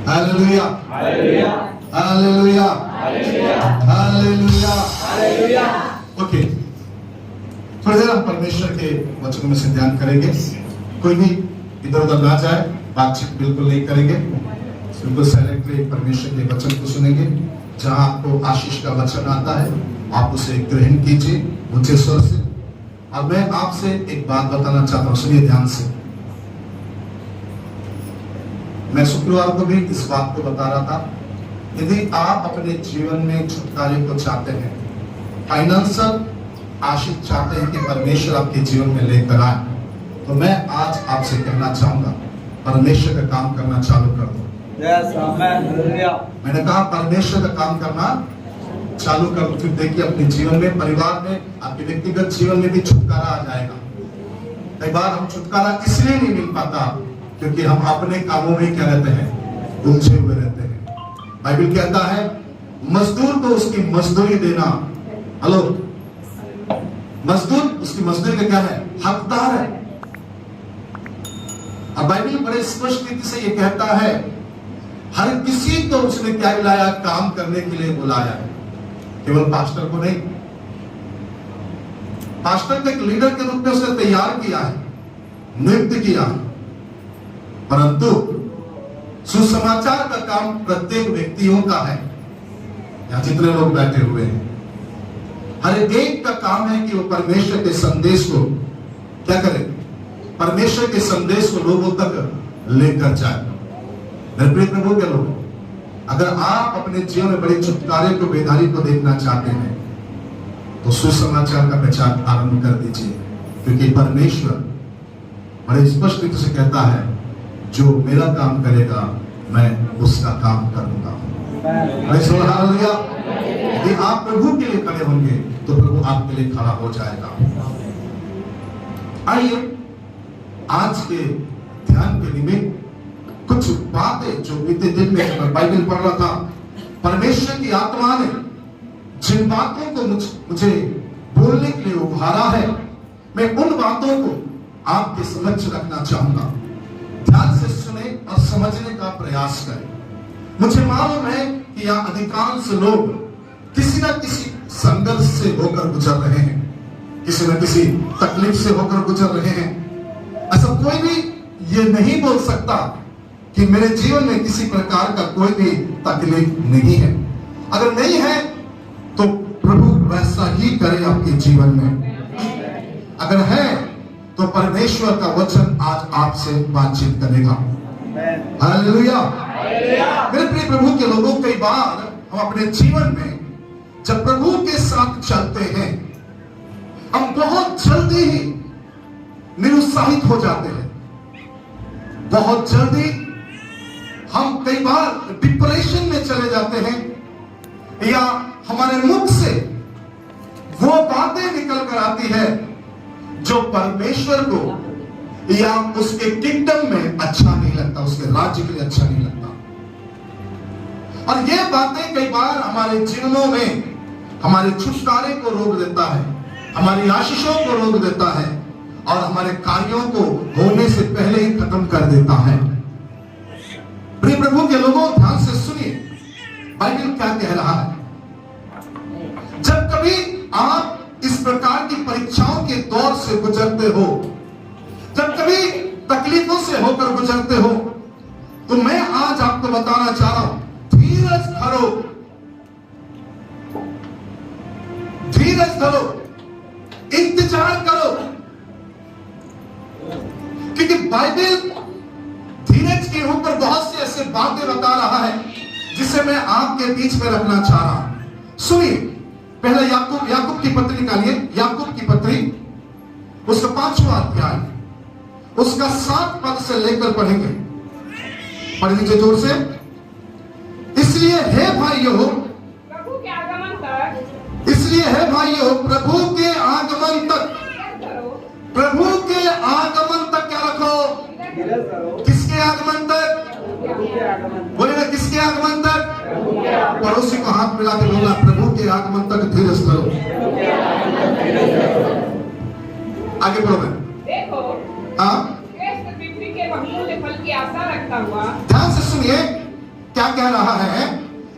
Hallelujah, hallelujah, hallelujah, hallelujah, hallelujah. Okay, थोड़ी देर हम परमेश्वर के वचनों में से ध्यान करेंगे। कोई भी इधर उधर ना जाए, बातचीत बिल्कुल नहीं करेंगे, बिल्कुल साइलेंटली परमेश्वर के वचन को सुनेंगे। जहां आपको आशीष का वचन आता है आप उसे ग्रहण कीजिए ऊंचे स्वर से। और मैं आपसे एक बात बताना चाहता हूं, सुनिए ध्यान से। मैं शुक्रवार को भी इस बात को बता रहा था, यदि आप अपने जीवन में छुटकारे को चाहते हैं, फाइनेंशियल आशीष चाहते हैं कि परमेश्वर आपके जीवन में लेकर आए, तो मैं आज आपसे कहना चाहूंगा परमेश्वर का काम करना चालू कर दो। मैंने कहा परमेश्वर का काम करना चालू कर दो, फिर देखिए अपने जीवन में, परिवार में, आपके व्यक्तिगत जीवन में भी छुटकारा आ जाएगा। कई बार हम छुटकारा इसलिए नहीं मिल पाता क्योंकि हम अपने कामों में क्या रहते हैं, उलझे हुए रहते हैं। बाइबल कहता है मजदूर को उसकी मजदूरी देना, हेलो, मजदूर उसकी मजदूरी का क्या है, हकदार है। और बाइबल बड़े स्पष्ट रीति से ये कहता है हर किसी को उसने क्या बुलाया, काम करने के लिए बुलाया है, केवल पास्टर को नहीं। पास्टर को एक लीडर के रूप में उसने तैयार किया है, नियुक्त किया है, परंतु सुसमाचार का काम प्रत्येक व्यक्तियों का है। यहां जितने लोग बैठे हुए हैं, हर एक का काम है कि वो परमेश्वर के संदेश को क्या करे, परमेश्वर के संदेश को लोगों तक लेकर जाए। मेरे प्रिय प्रभु के लोग, अगर आप अपने जीवन में बड़े छुटकारे को, बेदारी को देखना चाहते हैं तो सुसमाचार का प्रचार आरंभ कर दीजिए, क्योंकि परमेश्वर बड़े स्पष्ट रूप से कहता है जो मेरा काम करेगा मैं उसका काम करूंगा। यदि आप प्रभु के लिए खड़े होंगे तो प्रभु आपके लिए खड़ा हो जाएगा। आइए आज के ध्यान के निमित्त कुछ बातें जो बीते दिन में मैं बाइबल पढ़ रहा था, परमेश्वर की आत्मा ने जिन बातों को मुझे बोलने के लिए उभारा है, मैं उन बातों को आपके समक्ष रखना चाहूंगा। ध्यान से सुने और समझने का प्रयास करें। मुझे मालूम है कि यहाँ अधिकांश लोग किसी न किसी संघर्ष से होकर गुजर रहे हैं, किसी न किसी तकलीफ से होकर गुजर रहे हैं। ऐसा कोई भी ये नहीं बोल सकता कि मेरे जीवन में किसी प्रकार का कोई भी तकलीफ नहीं है। अगर नहीं है तो प्रभु वैसा ही करे आपके जीवन में। अगर है तो परमेश्वर का वचन आज आपसे बातचीत करेगा। हालेलुया। मेरे प्रिय प्रभु के लोगों, कई बार हम अपने जीवन में जब प्रभु के साथ चलते हैं, हम बहुत जल्दी ही निरुत्साहित हो जाते हैं। बहुत जल्दी हम कई बार डिप्रेशन में चले जाते हैं, या हमारे मुख से वो बातें निकल कर आती है जो परमेश्वर को या उसके किंगडम में अच्छा नहीं लगता, उसके राज्य के लिए अच्छा नहीं लगता। और ये बातें कई बार हमारे जीवनों में हमारे छुटकारे को रोक देता है, हमारी आशीषों को रोक देता है, और हमारे कार्यों को होने से पहले ही खत्म कर देता है। प्रिय प्रभु के लोगों, ध्यान से सुनिए बाइबल क्या कह रहा है। जब कभी आप इस प्रकार की परीक्षाओं के दौर से गुजरते हो, जब कभी तकलीफों से होकर गुजरते हो, तो मैं आज आपको बताना चाह रहा हूं, धीरज धरो, धीरज धरो, इंतजार करो, क्योंकि बाइबल धीरज के ऊपर बहुत से ऐसे बातें बता रहा है जिसे मैं आपके बीच में रखना चाह रहा हूं। सुनिए, पहले याकूब की पत्री निकालिए, याकूब की पत्री उसका 5वां अध्याय, उसका 7 पद से लेकर पढ़ेंगे। पढ़ लीजिए जोर से। इसलिए हे भाइयों, प्रभु के आगमन तक, इसलिए हे भाइयों, प्रभु के आगमन तक, प्रभु के आगमन तक क्या रखो, किसके आगमन तक, बोले ना किसके आगमन तक। पड़ोसी को हाथ मिला के बोला, प्रभु के आगमन तक धीरज धरो। आगे बढ़ो। देखो, हाँ, पृथ्वी के बहुमूल्य फल की आशा रखता हुआ, ध्यान से सुनिए, क्या कह रहा है?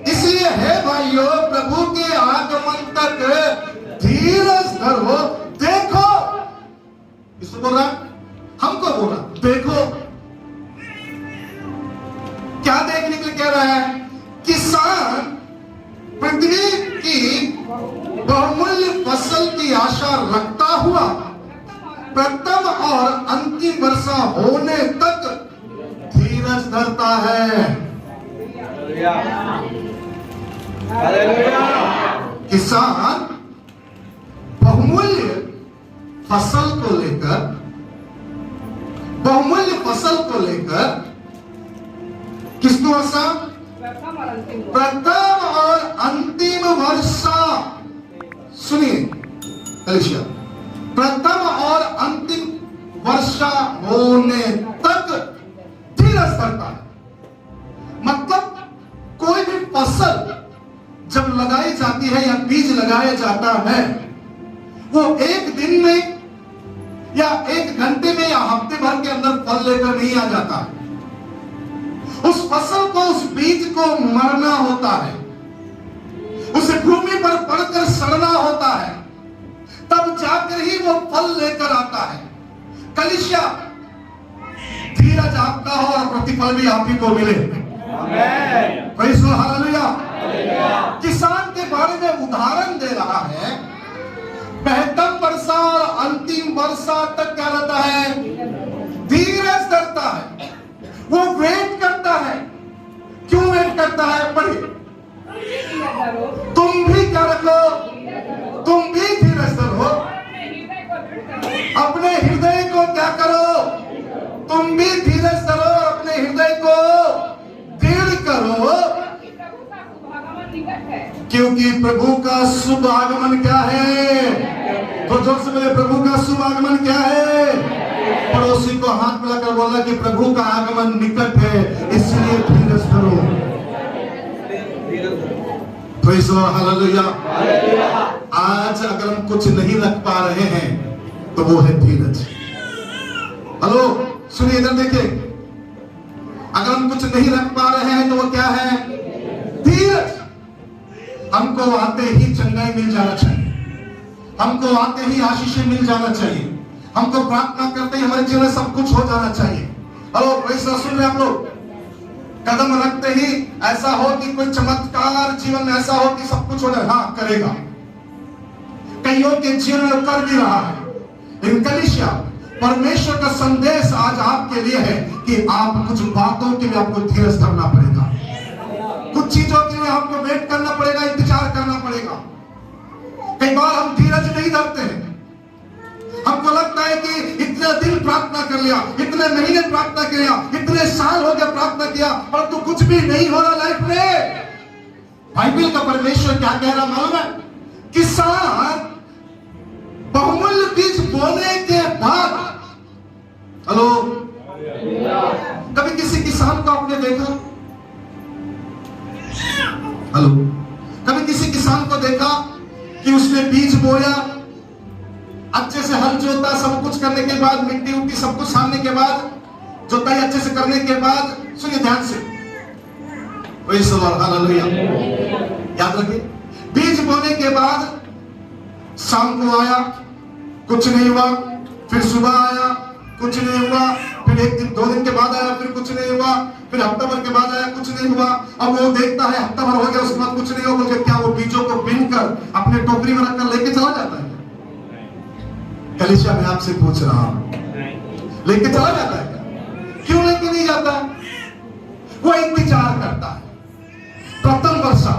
इसलिए है भाइयों, प्रभु के आगमन तक धीरज धरो। देखो, किसको बोल रहा है? हमको बोल रहा। देखो, क्या देखने के लिए कह रहा है? किसान पृथ्वी की बहुमूल्य फसल की आशा रखता हुआ प्रथम और अंतिम वर्षा होने तक धीरज धरता है। किसान बहुमूल्य फसल को लेकर किसकी वर्षा? प्रथम और अंतिम वर्षा। सुनिए कलीसिया, प्रथम और अंतिम वर्षा होने तक धीरज धरता है। मतलब कोई भी फसल जब लगाई जाती है या बीज लगाया जाता है, वो एक दिन में या एक घंटे में या हफ्ते भर के अंदर फल लेकर नहीं आ जाता है। उस फसल को, उस बीज को मरना होता है, उसे भूमि पर पड़कर सड़ना होता है, तब जाकर ही वो फल लेकर आता है। कलीसिया, धीरज आपका हो और प्रतिफल भी आप ही को मिले। Praise the Lord, hallelujah. किसान के बारे में उदाहरण दे रहा है। प्रथम वर्षा और अंतिम वर्षा तक क्या रहता है? धीरज धरता है। वो वेट करता है। क्यों वेट करता है? पढ़िए। तुम भी क्या रखो? तुम भी धीरज धरो। अपने हृदय को क्या करो? तुम भी धीरज धरो, अपने हृदय को दृढ़ करो, क्योंकि प्रभु का शुभ आगमन क्या है? तो जोर से बोले, प्रभु का शुभ आगमन क्या है? पड़ोसी को हाथ मिलाकर बोला कि प्रभु का आगमन निकट है, इसलिए धीरज धरो। Praise the Lord, hallelujah. आज अगर हम कुछ नहीं रख पा रहे हैं तो वो है धीरज। हेलो, सुनिए, इधर देखिए। अगर हम कुछ नहीं रख पा रहे हैं तो वो क्या है? धीरज। हमको आते ही चंगाई मिल जाना चाहिए, हमको आते ही आशीषें मिल जाना चाहिए, हमको प्रार्थना करते ही हमारे जीवन में सब कुछ हो जाना चाहिए। हेलो, ऐसा सुन रहे आप लोग? कदम रखते ही ऐसा हो कि कोई चमत्कार जीवन में ऐसा हो कि सब कुछ हो जाए। हाँ, करेगा। कईयों के जीवन में कर भी रहा है। लेकिन कलीसिया, परमेश्वर का संदेश आज आपके लिए है कि आप कुछ बातों के लिए आपको धीरज धरना पड़ेगा, कुछ चीजों के लिए आपको वेट करना पड़ेगा, इंतजार करना पड़ेगा। कई बार हम धीरज नहीं धरते हैं। हमको लगता है कि इतने दिन प्रार्थना कर लिया, इतने महीने प्रार्थना किया, इतने साल हो गया प्रार्थना किया, परंतु कुछ भी नहीं हो रहा लाइफ में। बाइबल का परमेश्वर क्या कह रहा मालूम है? किसान बहुमूल्य बीज बोने के बाद, हेलो, कभी किसी किसान को आपने देखा? हेलो, कभी किसी किसान को देखा कि उसने बीज बोया, अच्छे से हल जोता, सब कुछ करने के बाद, मिट्टी उट्टी सब कुछ सानने के बाद, जोताई अच्छे से करने के बाद, सुनिए ध्यान से, प्रेज़ द लॉर्ड, हालेलुया। याद रखिए, बीज बोने के बाद शाम को आया, कुछ नहीं हुआ, फिर सुबह आया, कुछ नहीं हुआ, फिर एक दिन, 2 दिन के बाद आया, फिर कुछ नहीं हुआ, फिर हफ्ता भर के बाद आया, कुछ नहीं हुआ। अब वो देखता है हफ्ता भर हो गया, उसके बाद कुछ नहीं हुआ, बोलकर क्या वो बीजों को बीनकर अपने टोकरी में रखकर लेके चला जाता है? कलीसिया, मैं आपसे पूछ रहा हूं, लेके चला जाता है क्या? क्यों लेके नहीं जाता? वो इंतजार करता है। प्रथम वर्षा,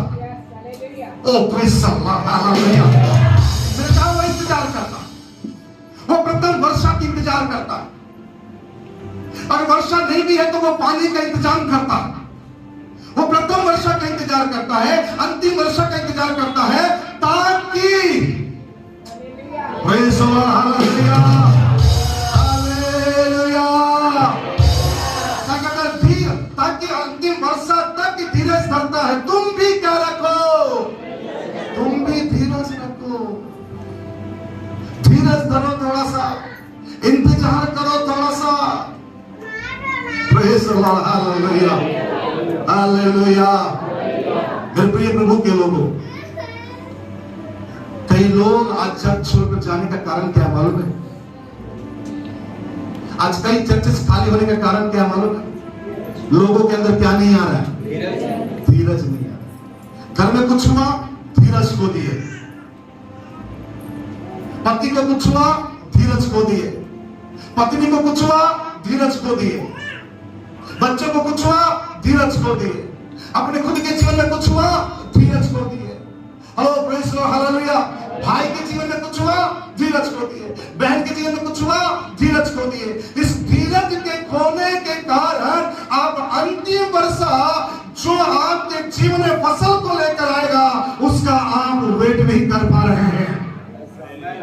ओ प्रेज़ द लॉर्ड, हालेलुया। वो इंतजार करता है, वो प्रथम वर्षा की इंतजार करता है। अगर वर्षा नहीं भी है तो वो पानी का इंतजाम करता है। वो प्रथम वर्षा का इंतजार करता है, अंतिम वर्षा का इंतजार करता है, ताकि praise the Lord, hallelujah, hallelujah, ताकि अंतिम वर्षा तक धीरज धरता है। तुम भी क्या रखो? तुम भी धीरज रखो, धीरज धरो, थोड़ा सा इंतजार करो, थोड़ा सा। Praise the Lord, hallelujah, hallelujah. मेरे प्रिय प्रभु के लोगों, कई लोग आज चर्च छोड़कर जाने का कारण क्या मालूम है? आज कई चर्चेस खाली होने का कारण क्या मालूम है? लोगों के अंदर क्या नहीं आ रहा है? धीरज नहीं आ रहा। घर में कुछ हुआ, धीरज खो दिए। पति को कुछ हुआ, धीरज खो दिए। पत्नी को कुछ हुआ, धीरज खो दिए। बच्चों को कुछ हुआ, धीरज खो दिए। अपने खुद के जीवन में कुछ हुआ, धीरज खो दिए। Hello praise the Lord, hallelujah. भाई के जीवन में कुछ हुआ, धीरज खो दिए। बहन के जीवन में कुछ हुआ, धीरज खो दिए। इस धीरज के खोने के कारण आप अंतिम वर्षा जो आपके जीवन में फसल को लेकर आएगा, उसका आप वेट नहीं कर पा रहे हैं।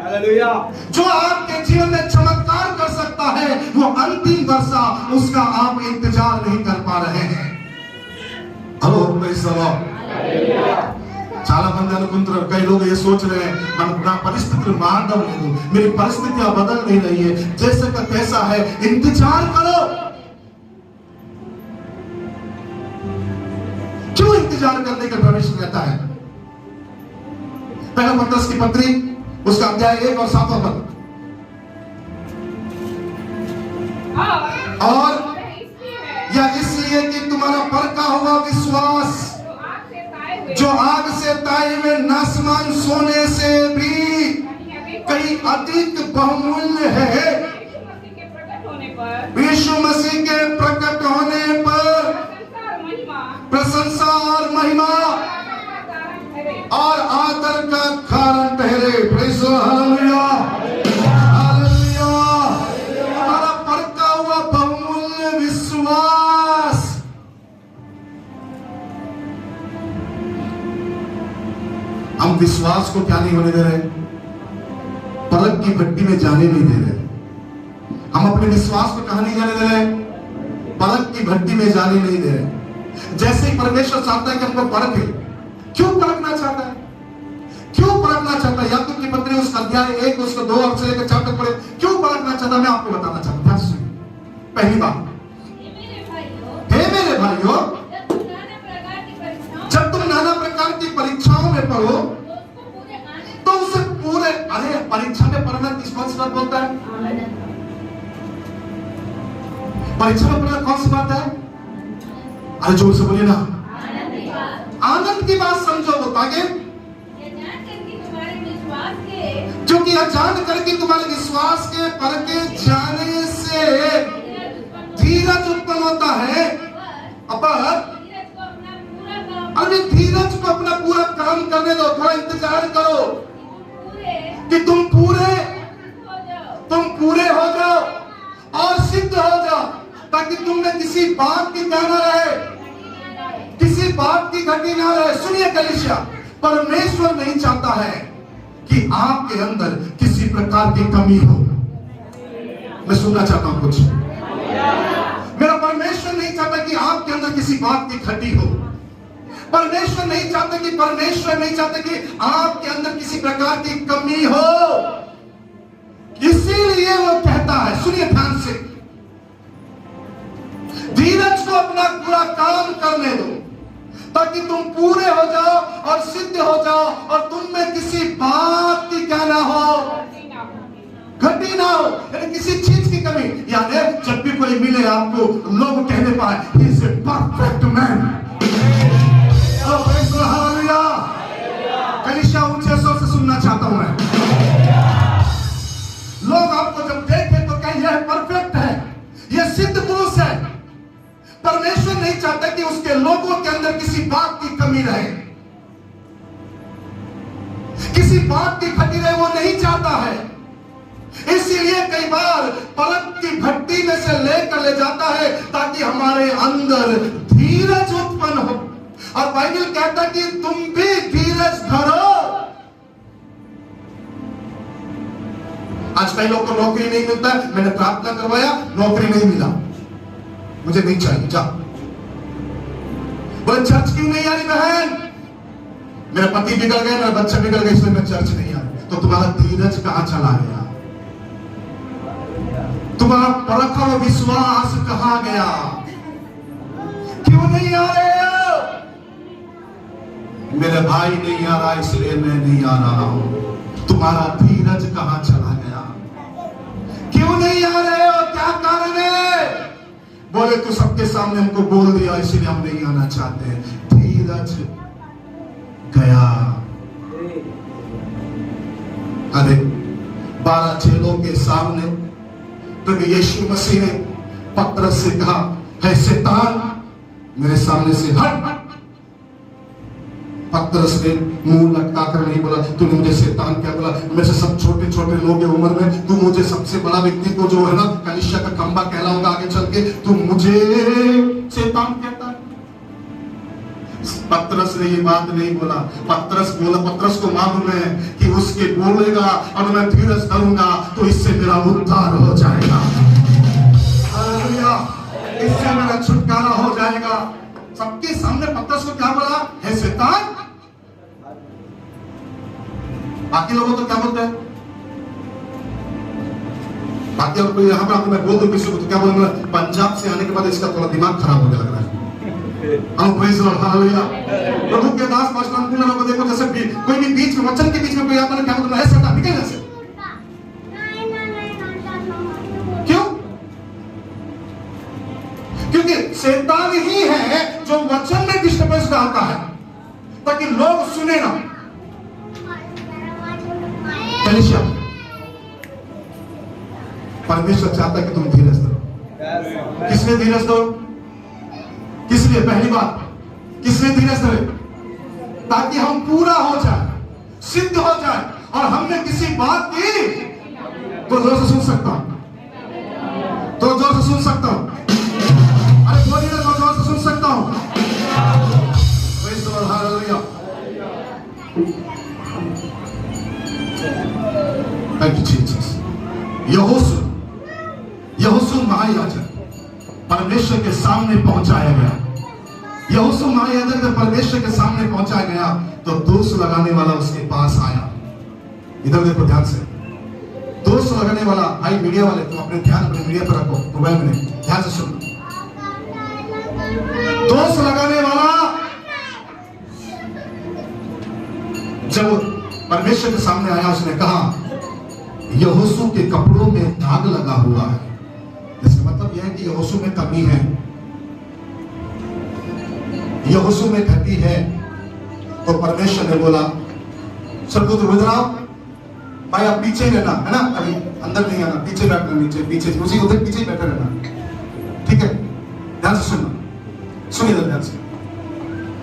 हालेलुया। जो आपके जीवन में चमत्कार कर सकता है, वो अंतिम वर्षा, उसका आप इंतजार नहीं कर पा रहे हैं। Hello praise the Lord. చాలా మంది అనుకుంటున్నారు, कई लोग ये सोच रहे हैं, నా పరిస్థితులు మారడం లేదు, मेरी परिस्थितियां बदल नहीं रही है, जैसे का कैसा है, इंतजार करो। क्यों इंतजार करने का परमेश्वर कहता है? पहला पतरस की पत्री उसका अध्याय 1 और 7 पद। और या इसलिए कि तुम्हारा परखा हुआ विश्वास जो आग से ताए हुए नासमान सोने से भी कई अधिक बहुमूल्य है। यीशु मसीह के प्रकट होने पर प्रशंसा और महिमा और आदर का कारण ठहरे। Praise the Lord, hallelujah, hallelujah. हमारा परखा हुआ बहुमूल्य विश्वास, हम विश्वास को क्या नहीं होने दे रहे? परख की भट्टी में जाने नहीं दे रहे। हम अपने विश्वास को कहां नहीं जाने दे रहे? परख की भट्टी में जाने नहीं दे रहे। जैसे ही परमेश्वर चाहता है कि हमको परखे, क्यों परखना चाहता है? क्यों परखना चाहता है? याकूब की पत्री उस अध्याय 1 उसको 2 और से लेकर 4 तक पढ़े। क्यों परखना चाहता है? मैं आपको बताना चाहता हूं। पहली बात, हे मेरे भाइयों, जब तुम नाना प्रकार की परीक्षाओं में पढ़ो तो उसे पूरे, अरे परीक्षा में पढ़ना किस कौन सी बात बोलता है? परीक्षा में पढ़ना कौन सी बात है? अरे जोर से बोलिए ना। आनंद की बात समझो। वो आगे, क्योंकि यह जान करके तुम्हारे विश्वास के परखे जाने से धीरज उत्पन्न होता है। अरे धीरज को अपना पूरा काम करने दो, थोड़ा इंतजार करो कि तुम पूरे हो जाओ और सिद्ध हो जाओ, ताकि तुम में किसी बात की क्या ना रहे, किसी बात की घटी ना रहे। सुनिए कलीसिया, परमेश्वर नहीं चाहता है कि आपके अंदर किसी प्रकार की कमी हो। मैं सुनना चाहता हूं कुछ। मेरा परमेश्वर नहीं चाहता कि आपके अंदर किसी बात की घटी हो। परमेश्वर नहीं चाहता कि आपके अंदर किसी प्रकार की कमी हो। इसीलिए वो कहता है, सुनिए ध्यान से, धीरज को अपना पूरा काम करने दो, ताकि तुम पूरे हो जाओ और सिद्ध हो जाओ और तुम में किसी बात की क्या ना हो, घटी ना हो, यानी किसी चीज की कमी। यानी जब भी कोई मिले आपको, लोग कहने पाए he is a perfect man. Hallelujah. कलीसिया ऊंचे स्वर से सुनना चाहता हूं मैं। लोग आपको जब देखें तो कहें यह परफेक्ट है, यह सिद्ध पुरुष है। परमेश्वर नहीं चाहता कि उसके लोगों के अंदर किसी बात की कमी रहे, किसी बात की घटी रहे, वो नहीं चाहता है। इसीलिए कई बार परख की भट्टी में से लेकर ले जाता है, ताकि हमारे अंदर धीरज उत्पन्न हो। और बाइबल कहता है कि तुम भी धीरज धरो। आज कई लोग को नौकरी नहीं मिलता है, मैंने प्रार्थना करवाया, नौकरी नहीं मिला, मुझे नहीं चाहिए, जा। बोले चर्च क्यों नहीं आ रही बहन? मेरा पति बिगड़ गया, मेरा बच्चा बिगड़ गया, इसलिए मैं चर्च नहीं आ रही। तो तुम्हारा धीरज कहां चला गया? तुम्हारा परखा हुआ विश्वास कहां गया? क्यों नहीं आ रहे? मेरे भाई नहीं आ रहा इसलिए मैं नहीं आ रहा हूं। तुम्हारा धीरज कहां चला गया? क्यों नहीं आ रहे हो? क्या कारण है? बोले तू सबके सामने हमको बोल दिया इसलिए हम नहीं आना चाहते। धीरज गया। अरे 12 चेलों के सामने प्रभु यीशु मसीह ने पतरस से कहा, है शैतान मेरे सामने से हट। पतरस ने मुंह लटका कर नहीं बोला, तूने मुझे शैतान क्या बोला? मेरे से सब छोटे छोटे लोग हैं उम्र में, तू मुझे सबसे बड़ा व्यक्ति को जो है ना कलीसिया का खंबा कहलाऊंगा आगे चल के, तू मुझे शैतान कहता है? पतरस ने ये बात नहीं बोला। पतरस को मालूम है कि उसके बोलेगा और मैं धीरज धरूंगा तो इससे मेरा उद्धार हो जाएगा। हालेलुया, इससे मेरा छुटकारा हो जाएगा। सबके सामने पतरस को क्या बोला? है शैतान। बाकी लोगों तो क्या बोलते हैं? बाकी और कोई यहाँ पर आपको मैं बोल दूं किसी को तो क्या बोलूंगा? पंजाब से आने के बाद इसका थोड़ा दिमाग खराब हो गया लग रहा है। हालेलुया। प्रभु के दास पास्टर लोगों को देखो, जैसे भी कोई भी बीच में वचन के बीच में कोई आता है क्या बोलता है? शैतान निकल यहाँ से। क्यों? क्योंकि शैतान ही है जो वचन में डिस्टर्बेंस डालता है ताकि लोग सुने ना। कलीसिया, परमेश्वर चाहता है कि तुम धीरज धरो। किसने धीरज दो? किसलिए? पहली बात, किसने धीरज धरे? ताकि हम पूरा हो जाए, सिद्ध हो जाए। और हमने किसी बात की तो जोर से सुन सकता हूं, तो जोर से सुन सकता हूं। अरे बोलिए ना, तो जोर से सुन सकता हूं। हालेलुया। Thank you Jesus. यहोशू महायाजक परमेश्वर के सामने पहुंचाया गया। यहोशू महायाजक जब परमेश्वर के सामने पहुंचाया गया तो दोष लगाने वाला उसके पास आया। इधर देखो ध्यान से। दोष लगाने वाला, भाई मीडिया वाले तुम अपने ध्यान अपने मीडिया पर रखो, मोबाइल में ध्यान से सुनो। दोष लगाने वाला जब परमेश्वर के सामने आया उसने कहा, यहोशू के कपड़ों में दाग लगा हुआ है। इसका मतलब यह है कि यहोशू में कमी है, यहोशू में घटी है। तो परमेश्वर ने बोला, सबको तो इधर आओ भाई, आप पीछे ही रहना है ना, अभी अंदर नहीं आना, पीछे बैठना, नीचे पीछे उसी उधर पीछे ही बैठे रहना, ठीक है? ध्यान से सुनना, सुनिए ध्यान से।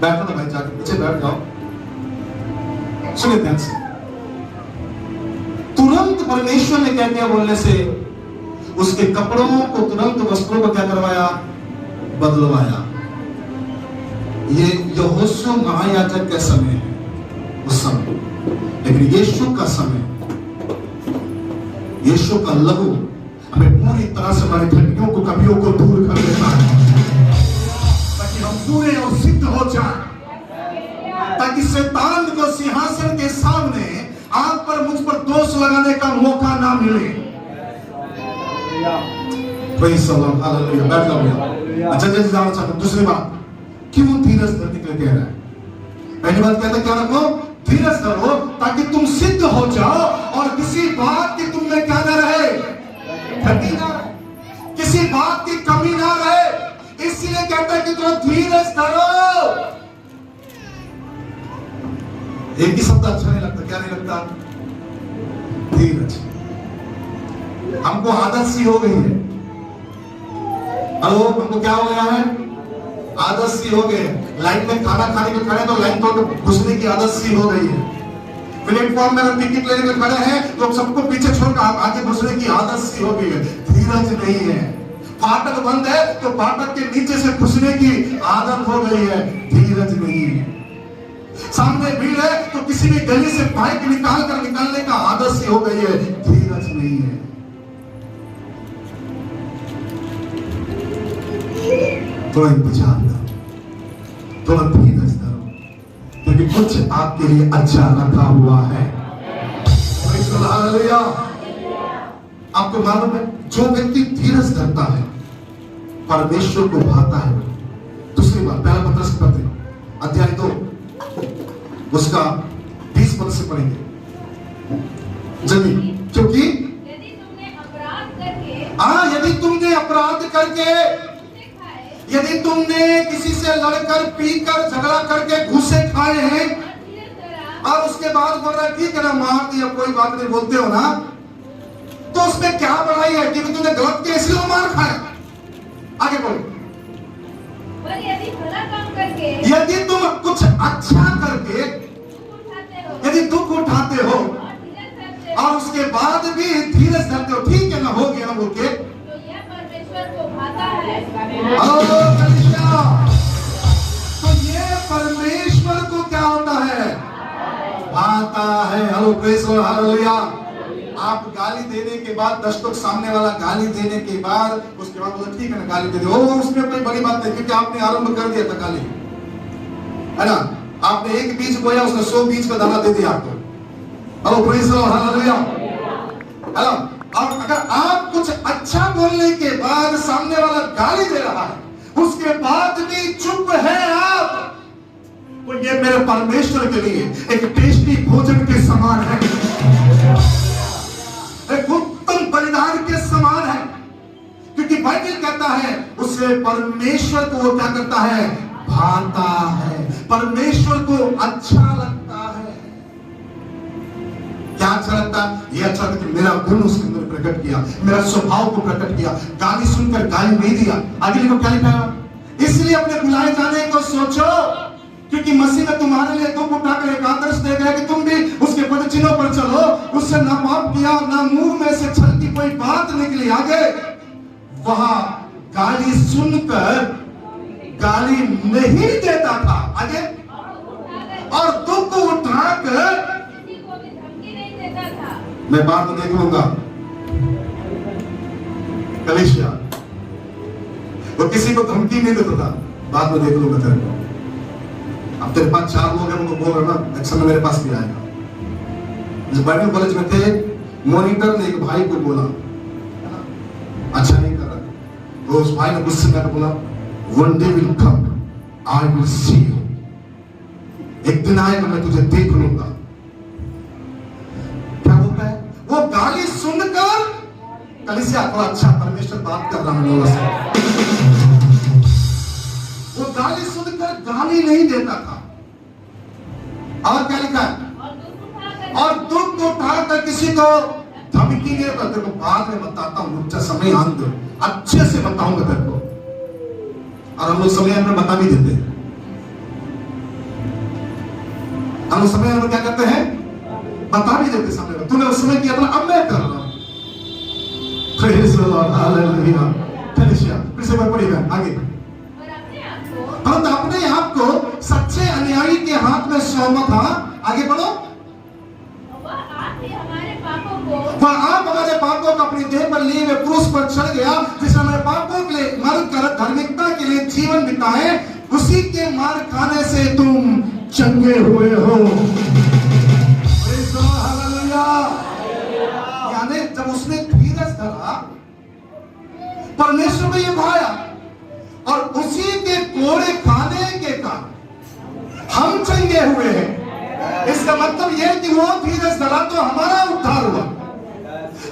बैठो ना भाई, जाके पीछे बैठ जाओ, सुनिए ध्यान से। तुरंत परमेश्वर ने क्या किया बोलने से? उसके कपड़ों को, तुरंत वस्त्रों को क्या करवाया? बदलवाया। ये यहोशू महायाजक का समय है उस समय, लेकिन यीशु का समय, यीशु का लहू हमें पूरी तरह से हमारी घटियों को, कमियों को दूर कर देता है ताकि हम पूरे और सिद्ध हो जाए, ताकि शैतान को सिंहासन के सामने आप पर मुझ पर दोष लगाने का मौका ना मिले। Praise the Lord, hallelujah. बैठ जाओ। अच्छा जैसे जाना चाहता हूं दूसरी बात, क्यों धीरज धरने के लिए कह रहा है? पहली बात कहता है क्या रखो? धीरज धरो ताकि तुम सिद्ध हो जाओ और किसी बात की तुम में क्या ना रहे? घटी ना रहे, किसी बात की कमी ना रहे। इसलिए कहता है कि तुम धीरज धरो। एक ही शब्द अच्छा नहीं लगता, क्या नहीं लगता? धीरज। हमको आदत सी हो गई है। हेलो, हमको क्या हो गया है? आदत सी हो गई है। लाइन में खाना खाने के खड़े तो लाइन तोड़ के घुसने की आदत सी हो गई है। प्लेटफॉर्म में अगर टिकट लेने में खड़े हैं तो सबको पीछे छोड़कर आगे घुसने की आदत सी हो गई है। धीरज नहीं है। फाटक बंद है तो फाटक के नीचे से घुसने की आदत हो गई है। धीरज नहीं है। सामने भीड़ है तो किसी भी गली से बाइक निकाल कर निकालने का आदत सी हो गई है। धीरज नहीं है। थोड़ा इंतजार करो, थोड़ा धीरज धरो, क्योंकि कुछ आपके लिए अच्छा रखा हुआ है। हालेलुया। आपको मालूम है, जो व्यक्ति धीरज धरता है परमेश्वर को भाता है। दूसरी बात, पहला पत्रस पत्र अध्याय 2 उसका 20% पढ़ेंगे। चलिए, क्योंकि यदि तुमने अपराध करके यदि तुमने अपराध करके, घूसे खाए यदि तुमने किसी से लड़कर पीकर झगड़ा करके घूसे खाए हैं और धीरज धरा और उसके बाद बोल रहा है ठीक है ना, मार दिया कोई बात नहीं, बोलते हो ना, तो उसमें क्या बढ़ाई है कि तुमने गलत के इसलिए मार खाया। आगे बोलो। और यदि भला काम करके यदि तुम कुछ अच्छा करके दुख उठाते हो यदि दुख उठाते हो और धीरज धरते हो और उसके बाद भी धीरज धरते हो, ठीक है ना, हो गया ना बोल के, तो यह परमेश्वर को भाता है। हेलो कलीसिया, तो ये परमेश्वर को क्या होता है, आता है। Hello praise Lord, hallelujah. आप गाली देने के बाद 10 लोग सामने वाला गाली देने के बाद उसके बाद बोला ठीक है ना, गाली दे दो, उसमें कोई बड़ी बात नहीं, क्योंकि आपने आरंभ कर दिया था गाली, है ना। आपने एक बीज बोया, उसने 100 बीज का दाना दे दिया आपको। Hello praise Lord, hallelujah. Hello, और अगर आप कुछ अच्छा बोलने के बाद सामने वाला गाली दे रहा है, उसके बाद भी चुप है आप, तो ये मेरे परमेश्वर के लिए एक टेस्टी भोजन के समान है, एक उत्तम बलिदान के समान है, क्योंकि बाइबल कहता है उसे परमेश्वर को वो क्या करता है, भाता है, परमेश्वर को अच्छा लगता है। क्या अच्छा लगता है? ये अच्छा लगता है कि मेरा गुण उसके अंदर प्रकट किया, मेरा स्वभाव को प्रकट किया, गाली सुनकर गाली नहीं दिया। आगे लिखो क्या लिखा है, इसलिए अपने बुलाए जाने को सोचो, क्योंकि मसीह ने तुम्हारे लिए दुख उठाकर एक आदर्श दे गया कि तुम भी उसके पद चिन्हों पर चलो। उससे ना पाप किया, ना मुंह में से छल की कोई बात निकली। आगे, वहां गाली सुनकर गाली नहीं देता था। आगे, और दुख उठाकर किसी को भी धमकी नहीं देता था। मैं बात देख लूंगा कलीसिया, वो किसी को धमकी नहीं देता था, बात में देख लूंगा तेरे को। अब तेरे पास 4 लोग हैं, उनको बोल रहा ना, एक समय मेरे पास भी आएगा। जिस बाइबल कॉलेज में थे, मॉनिटर ने एक भाई को बोला अच्छा नहीं कर रहा, तो उस भाई ने गुस्से में बोला one day will come I will see you, एक दिन आएगा मैं तुझे देख लूंगा। क्या बोलता है वो, गाली सुनकर, कलीसिया थोड़ा अच्छा परमेश्वर बात कर रहा है लोगों से, वो गाली सुनकर गाली नहीं देता था। और क्या लिखा है, और दुख उठाकर किसी को धमकी नहीं देता। तेरे को बाद में बताता हूं, मुझे समय आन दो, अच्छे से बताऊंगा तेरे को। और हम लोग समय में बता भी देते हैं, हम लोग समय में क्या करते हैं, बता भी देते सामने में, तूने उस समय किया था, अब मैं कर रहा हूं। Praise the Lord, hallelujah. कलीसिया फिर से पढ़िएगा आगे। हम अपने आप को सच्चे अनुयायी के हाथ में सौंपा था। आगे बढ़ो। वह आप हमारे पापों को अपनी देह पर लिए हुए क्रूस पर चढ़ गया, जिसने हमारे पापों के लिए मर कर धार्मिकता के लिए जीवन बिताए, उसी के मार खाने से तुम चंगे हुए हो। यानी जब उसने धीरज धरा, परमेश्वर को ये भाया, और उसी के कोड़े खाने के कारण हम चंगे हुए हैं। इसका मतलब यह कि वो धीरज धरा तो हमारा उद्धार हुआ।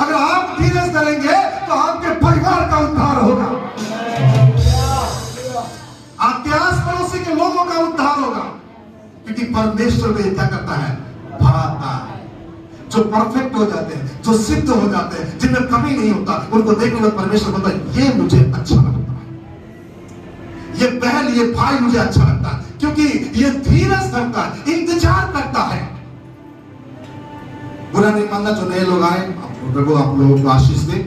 अगर आप धीरज धरेंगे तो आपके परिवार का उद्धार होगा, आपके आस पड़ोसी के लोगों का उद्धार होगा, क्योंकि परमेश्वर में क्या करता है, भाता है। जो परफेक्ट हो जाते हैं, जो सिद्ध हो जाते हैं, जिनमें कमी नहीं होता, उनको देखने में परमेश्वर बोलता है ये मुझे अच्छा लगता है, ये बहन, ये भाई मुझे अच्छा लगता है, क्योंकि ये धीरज धरता है, इंतजार करता है। बुरा नहीं मानना जो नए लोग आए, प्रभु आप लोगों को आशीष दे।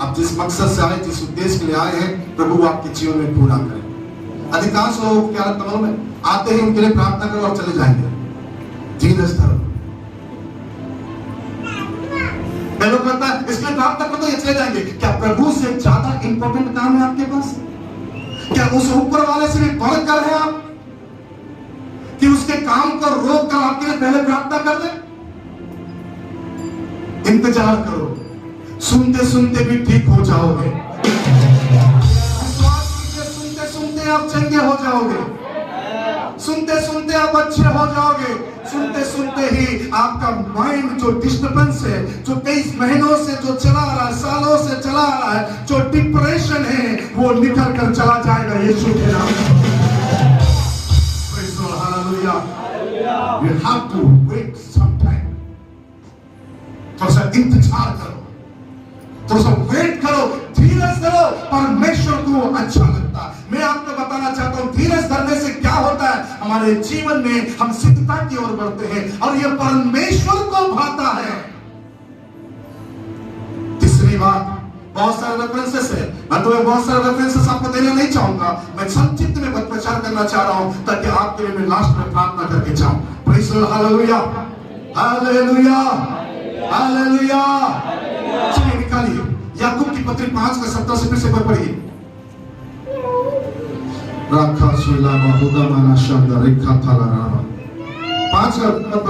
आप जिस मकसद से आए, जिस उद्देश्य के लिए आए हैं, प्रभु आपके जीवन में पूरा करें। अधिकांश लोग क्या लगता मालूम है, आते ही उनके लिए प्रार्थना करो और चले जाएंगे। धीरज धरो। लोग लगता है इसलिए प्रार्थना करो तो ये चले जाएंगे। क्या प्रभु से ज्यादा इंपॉर्टेंट काम है आपके पास? क्या उस ऊपर वाले से भी बढ़कर है आप, कि उसके काम को रोक कर आपके लिए पहले प्रार्थना कर दे? इंतजार करो, सुनते सुनते भी ठीक हो जाओगे। विश्वास कीजिए, सुनते सुनते आप चंगे हो जाओगे, सुनते सुनते आप अच्छे हो जाओगे। कोई आपका माइंड जो डिस्टर्बेंस है, जो कई महीनों से जो चला आ रहा है, सालों से चला आ रहा है, जो डिप्रेशन है, वो निकल कर चला जाएगा यीशु के नाम में। Praise the Lord, hallelujah. You have to wait some time. थोड़ा सा इंतजार करो, थोड़ा सा वेट करो, धीरज धरो, परमेश्वर को अच्छा लगता है। मैं आपको बताना चाहता हूं धीरज धरने से क्या होता है, हमारे जीवन में हम सिद्धता की ओर बढ़ते हैं और यह परमेश्वर को भाता है। तीसरी बात, बहुत सारे रेफरेंसेस है, मैं तुम्हें बहुत सारे रेफरेंसेस आपको देना नहीं चाहूंगा, मैं संक्षिप्त में प्रचार करना चाह रहा हूं ताकि आपके लिए मैं लास्ट में प्रार्थना करके जाऊं। Praise the Lord, hallelujah, hallelujah, hallelujah. चलिए निकालिए याकूब की पत्री 5:17 से फिर से पढ़िए। राखा सुला बहुदा माना शब्द रेखा थाला रामा 5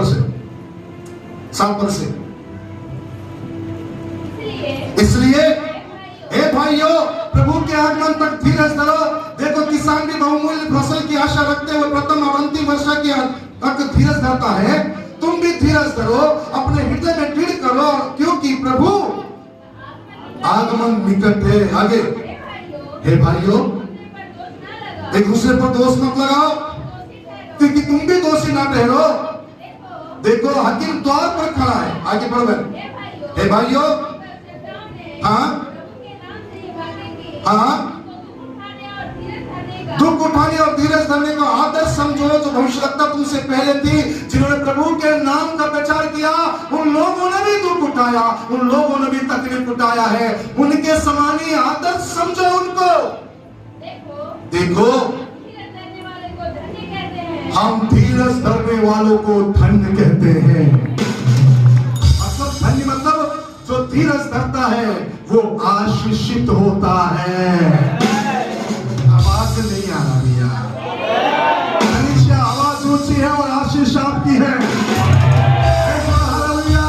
से 7 से। इसलिए हे भाइयों, प्रभु के आगमन तक धीरज धरो। देखो किसान भी बहुमूल्य फसल की आशा रखते हुए प्रथम और अंतिम वर्षा की तक धीरज धरता है। तुम भी धीरज धरो, अपने हृदय में दृढ़ करो, क्योंकि प्रभु आगमन निकट है। आगे, हे भाइयों, एक दूसरे पर दोष मत लगाओ, क्योंकि तुम भी दोषी ना ठहरो। देखो हकीम द्वार पर खड़ा है। आगे बढ़ो। हे भाइयों, हाँ हाँ, दुख उठाने और धीरज धरने का आदर्श समझो जो भविष्यवक्ता तुमसे पहले थी, जिन्होंने प्रभु के नाम का प्रचार किया। उन लोगों ने भी दुख उठाया, उन लोगों ने भी तकलीफ उठाया है। उनके समान ही आदर्श समझो उनको। देखो हम धीरज धरने वालों को धन्य कहते हैं। मतलब धन्य मतलब जो धीरज धरता है वो आशीषित होता है। आवाज नहीं आ रही है, आवाज ऊंची है और आशीष आपकी है। Hallelujah,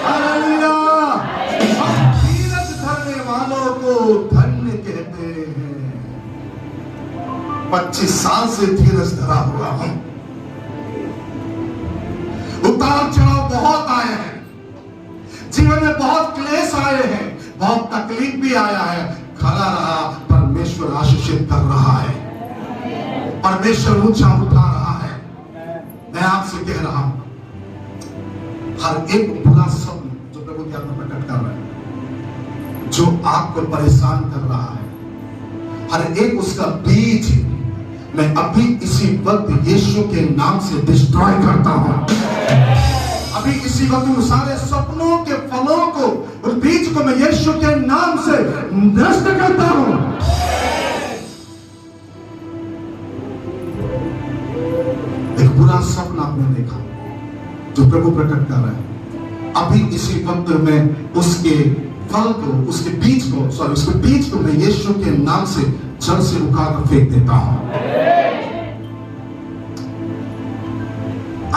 hallelujah. हम धीरज धरने वालों को धन्य कहते हैं। 25 साल से धीरज धरा हुआ हूं। उतार चढ़ाव बहुत आए हैं, जीवन में बहुत क्लेश आए हैं, बहुत तकलीफ भी आया है। खड़ा रहा, परमेश्वर आशीषित कर रहा है, परमेश्वर ऊंचा उठा रहा है। मैं आपसे कह रहा हूं, हर एक बुरा स्वप्न जो प्रभु के आत्मा प्रकट कर रहा है, जो आपको परेशान कर रहा है, हर एक उसका बीज मैं अभी इसी वक्त यीशु के नाम से डिस्ट्रॉय करता हूं। अभी इसी वक्त उन सारे सपनों के फलों को, उस बीज को मैं यीशु के नाम से नष्ट करता हूं। एक बुरा सपना आपने देखा जो प्रभु प्रकट कर रहा है, अभी इसी वक्त में उसके फल को, उसके बीज को मैं यीशु के नाम से जड़ से उखाड़ फेंक देता हूं।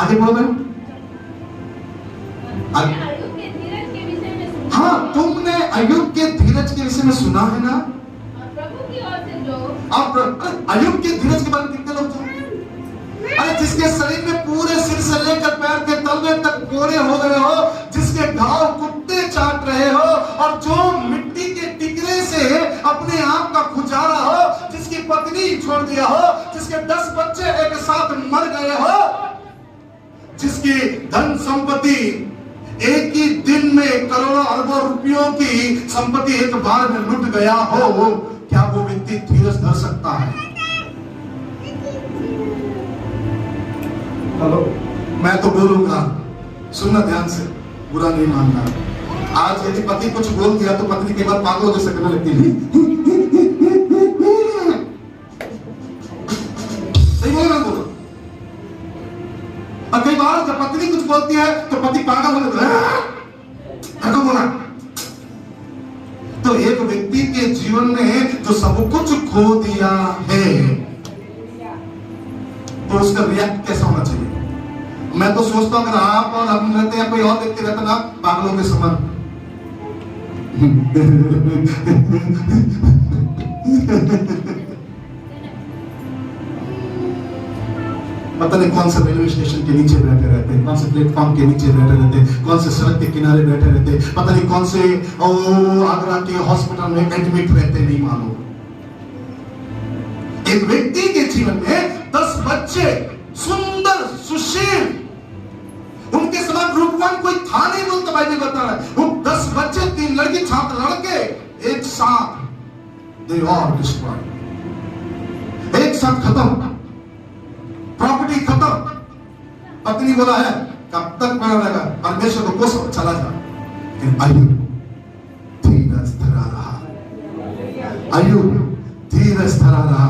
आगे बोलो। हाँ, तुमने अय्यूब के धीरज के विषय में सुना है ना? प्रभु की ओर से जो आप अय्यूब के धीरज के बारे में कितने लोग जानते? अरे जिसके शरीर में पूरे सिर से लेकर पैर के तलवे तक कोड़े हो गए हो, जिसके घाव कुत्ते चाट रहे हो, और जो मिट्टी के टिकरे से अपने आप का गुजारा हो, जिसकी पत्नी छोड़ दिया हो, जिसके 10 बच्चे एक साथ मर गए हो, जिसकी धन संपत्ति एक ही दिन में करोड़ों अरबों रुपयों की संपत्ति एक बार में लुट गया हो, क्या वो व्यक्ति धीरज धर सकता है? हेलो, मैं तो बोलूंगा, सुनना ध्यान से, बुरा नहीं मानना। आज यदि पति कुछ बोल दिया तो पत्नी के बाद पागलों जैसे करने लगती है। सही बोल रहा हूं? और कई बार जब पत्नी कुछ बोलती है तो पति पागल हो जाता है। बोला तो एक व्यक्ति के जीवन में जो सब कुछ खो दिया है, तो उसका रिएक्ट कैसा होना चाहिए? मैं तो सोचता हूं अगर आप और हम रहते हैं, कोई और व्यक्ति रहता ना, पागलों के समान पता पता नहीं कौन से रेलवे स्टेशन के नीचे बैठे रहते हैं, कौन से प्लेटफॉर्म के नीचे बैठे रहते हैं, कौन से सड़क के किनारे बैठे रहते हैं, पता नहीं कौन से आगरा के हॉस्पिटल में एडमिट रहते, नहीं मालूम। एक व्यक्ति के जीवन में 10 बच्चे सुंदर सुशील, उनके समान रूपवान कोई था नहीं बोलता बाइबल बता रहा है। वो 10 बच्चे, 3 लड़की, 7 लड़के एक साथ, they all destroyed, एक साथ खत्म, प्रॉपर्टी खत्म। पत्नी बोला है कब तक मरा रहेगा, परमेश्वर को कोसो चला जा, लेकिन अय्यूब धीरज धरा रहा, अय्यूब धीरज धरा रहा।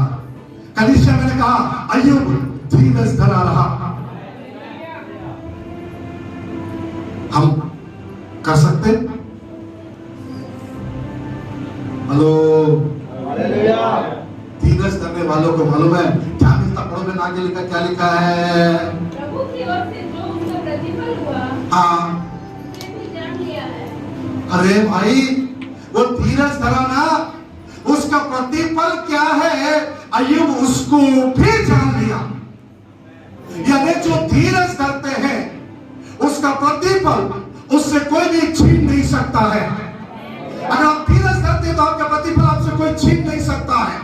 कलीसिया मैंने कहा अय्यूब धीरज धरा रहा। हम कर सकते? हेलो, धीरज करने वालों को मालूम है क्या मिलता? पढ़ो में आगे लिखा, क्या लिखा है? प्रभु की ओर से जो उसका प्रतिफल हुआ, हाँ, उसे भी जान लिया है। अरे भाई, वो धीरज धरा ना, उसका प्रतिफल क्या है अय्यूब उसको भी जान लिया। यानी जो धीरज धरते हैं उसका प्रतिफल उससे कोई भी छीन नहीं सकता है। अगर आप धीरज धरते हैं तो आपका प्रतिफल आपसे कोई छीन नहीं सकता है।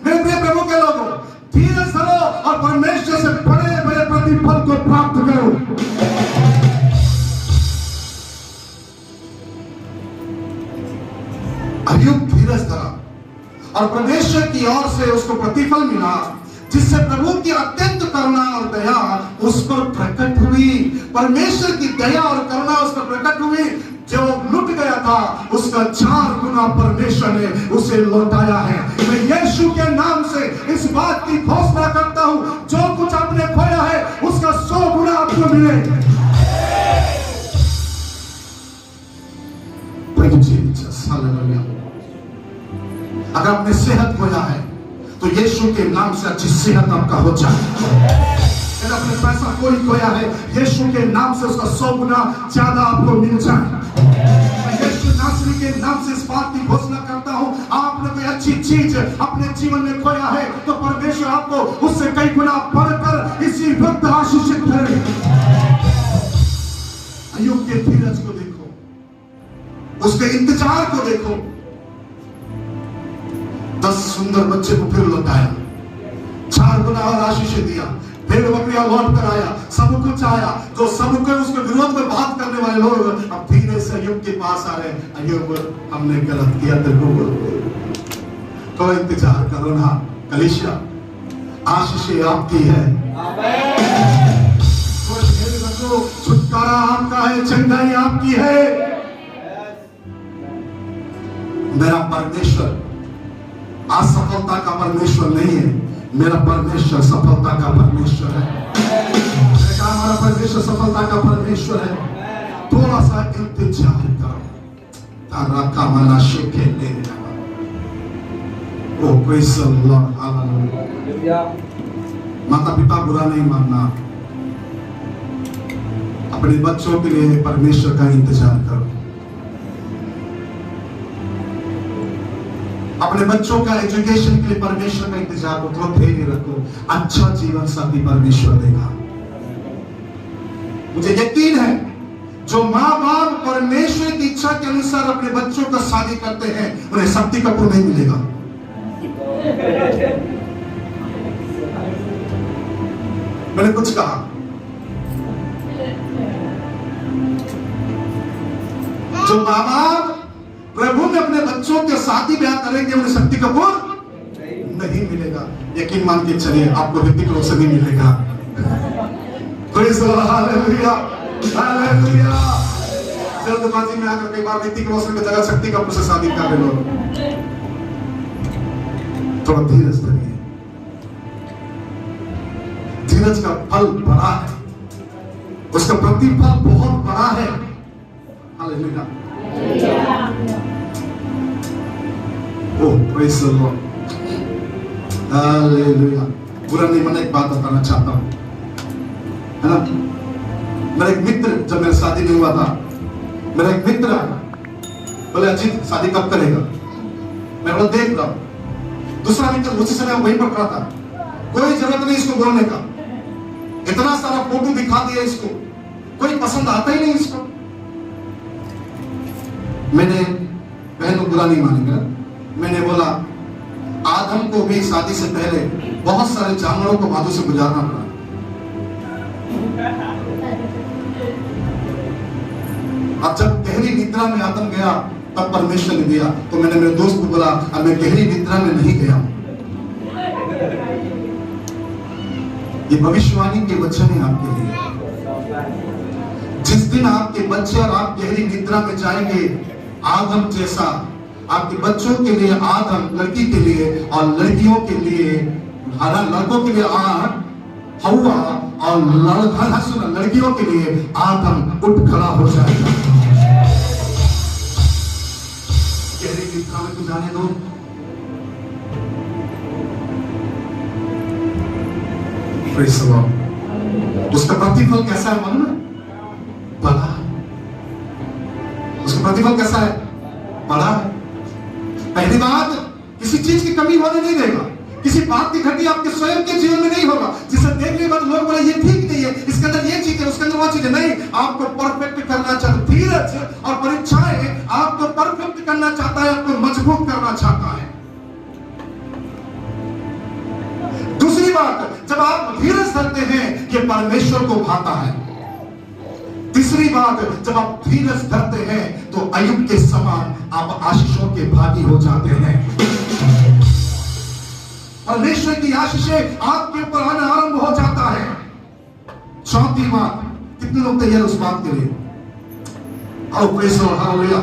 मेरे प्रिय प्रभु के लोगों, धीरज धरो और परमेश्वर से बड़े बड़े प्रतिफल को प्राप्त करो। अय्यूब धीरज धरा और परमेश्वर की ओर से उसको प्रतिफल मिला, जिससे प्रभु की अत्यंत करुणा और दया उस पर प्रकट हुई। परमेश्वर की दया और करुणा उस पर प्रकट हुई। जो लुट गया था उसका 4 गुना परमेश्वर ने उसे लौटाया है। मैं यीशु के नाम से इस बात की घोषणा करता हूं, जो कुछ आपने खोया है उसका 100 गुना आपको मिले। अगर आपने सेहत खोया है तो यीशु के नाम से अच्छी सेहत आपका हो जाए। अगर आपने पैसा कोई खोया है, यीशु के नाम से उसका 100 गुना ज्यादा आपको मिल जाए। मैं यीशु नासरी के नाम से इस बात की घोषणा करता हूं, आपने कोई अच्छी चीज अपने जीवन में खोया है तो परमेश्वर आपको उससे कई गुना बढ़कर इसी वक्त आशीषित करे। अय्यूब के धीरज को देखो, उसके इंतजार को देखो। 10 सुंदर बच्चे को फिर लौटाया, 4 गुना और आशीष दिया, फिर बकरियां लौट कर आया, सब कुछ आया। जो सब कुछ उसके विरोध में बात करने वाले लोग अब धीरे से अय्यूब के पास आ रहे हैं। अय्यूब हमने गलत किया, तेरे को तो इंतजार करो ना। कलीसिया, आशीष आपकी है, छुटकारा आपका है, चंगाई आपकी है। मेरा परमेश्वर असफलता का परमेश्वर नहीं है, मेरा परमेश्वर सफलता का परमेश्वर है। मैंने कहा हमारा परमेश्वर सफलता का परमेश्वर है। थोड़ा सा इंतजार करो, तारा का मना शेखे ले ओ प्रेज़ द लॉर्ड, हालेलुया। माता पिता बुरा नहीं मानना, अपने बच्चों के लिए परमेश्वर का इंतजार करो। अपने बच्चों का एजुकेशन के लिए परमेश्वर का इंतजार करो, थोड़ा धैर्य रखो, अच्छा जीवन साथी परमेश्वर देगा। मुझे यकीन है जो माँ बाप परमेश्वर की इच्छा के अनुसार अपने बच्चों का शादी करते हैं उन्हें शक्ति कपूर नहीं मिलेगा। मैंने कुछ कहा, जो माँ बाप प्रभु में अपने बच्चों के शादी ब्याह करेंगे उन्हें शक्ति कपूर नहीं मिलेगा। यकीन मान के चलिए आपको ऋतिक रोशन ही मिलेगा। Praise the Lord, hallelujah, hallelujah. जल्दबाजी में आकर कई बार ऋतिक रोशन की जगह शक्ति कपूर से शादी कर रहे लोग। थोड़ा धीरज धरिए, धीरज का फल बड़ा है, उसका प्रतिफल बहुत बड़ा है। Hallelujah, praise the Lord, hallelujah. बुरा नहीं, मैंने एक बात बताना चाहता हूं, है ना। मेरा एक मित्र, जब मेरा शादी नहीं हुआ था, मेरा एक मित्र आया, बोले अजीत शादी कब करेगा? मैं बोला देख रहा हूं। दूसरा मित्र उसी समय वहीं पर खड़ा था, कोई जरूरत नहीं इसको बोलने का, इतना सारा फोटो दिखा दिया इसको, कोई पसंद आता ही नहीं इसको। मैंने बहन को बुरा नहीं मानेगा, मैंने बोला आदम को भी शादी से पहले बहुत सारे जानवरों को बातों से गुजारना पड़ा। अब जब गहरी निद्रा में आदम गया तब परमेश्वर ने दिया। तो मैंने मेरे दोस्त को बोला अब मैं गहरी निद्रा में नहीं गया। ये भविष्यवाणी के वचन है आपके लिए। जिस दिन आपके बच्चे और आप गहरी निद्रा में जाएंगे, आदम जैसा आपके बच्चों के लिए आदम, लड़की के लिए, और लड़कियों के लिए लड़कों के लिए हवा, और लड़कियों के लिए आदम उठ खड़ा हो जाएगा। गहरी निद्रा में तो जाने दो। उसका प्रतिफल कैसा है मालूम है? बड़ा। उसका प्रतिफल कैसा है? बड़ा है। पहली बात, किसी चीज की कमी होने नहीं देगा, किसी बात की घटी आपके स्वयं के जीवन में नहीं होगा जिसे देखने के बाद लोग बोले ये ठीक नहीं है, इसके अंदर ये चीज है, उसके अंदर वो चीज है। नहीं, आपको परफेक्ट करना चाहता, धीरज और परीक्षाएं आपको परफेक्ट करना चाहता है, आपको मजबूत करना चाहता है। दूसरी बात, जब आप धीरज धरते हैं ये परमेश्वर को भाता है। तीसरी बात, जब आप धीरज धरते हैं तो अय्यूब के समान आप आशीषों के भागी हो जाते हैं। परमेश्वर की आशीषें आपके ऊपर आना आरंभ हो जाता है। चौथी बात, कितने लोग तैयार उस बात के लिए? आओ प्रेस और हालेलुया।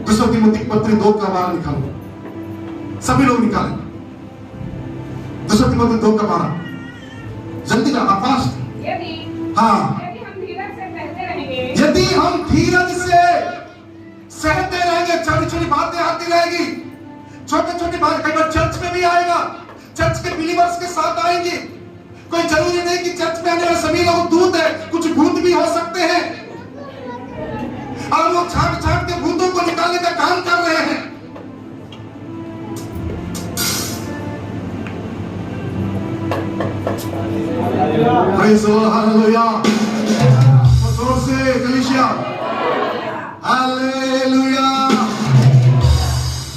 दूसरा तिमोथी पत्री 2 का 12 निकालो, सभी लोग निकालें। दूसरा तिमोथी 2 का 12, जल्दी का फास्ट। हाँ, यदि हम धीरज से सहते रहेंगे, छोटी छोटी बातें आती रहेगी, छोटी छोटी बात कई बार चर्च में भी आएगा, चर्च के बिलीवर्स के साथ आएंगे। कोई जरूरी नहीं कि चर्च में आने वाले सभी लोग दूत है, कुछ भूत भी हो सकते हैं और लोग छाट छाट के भूतों को निकालने का काम कर रहे हैं। Praise the Lord, hallelujah. जोर से कलीसिया, हालेलुया।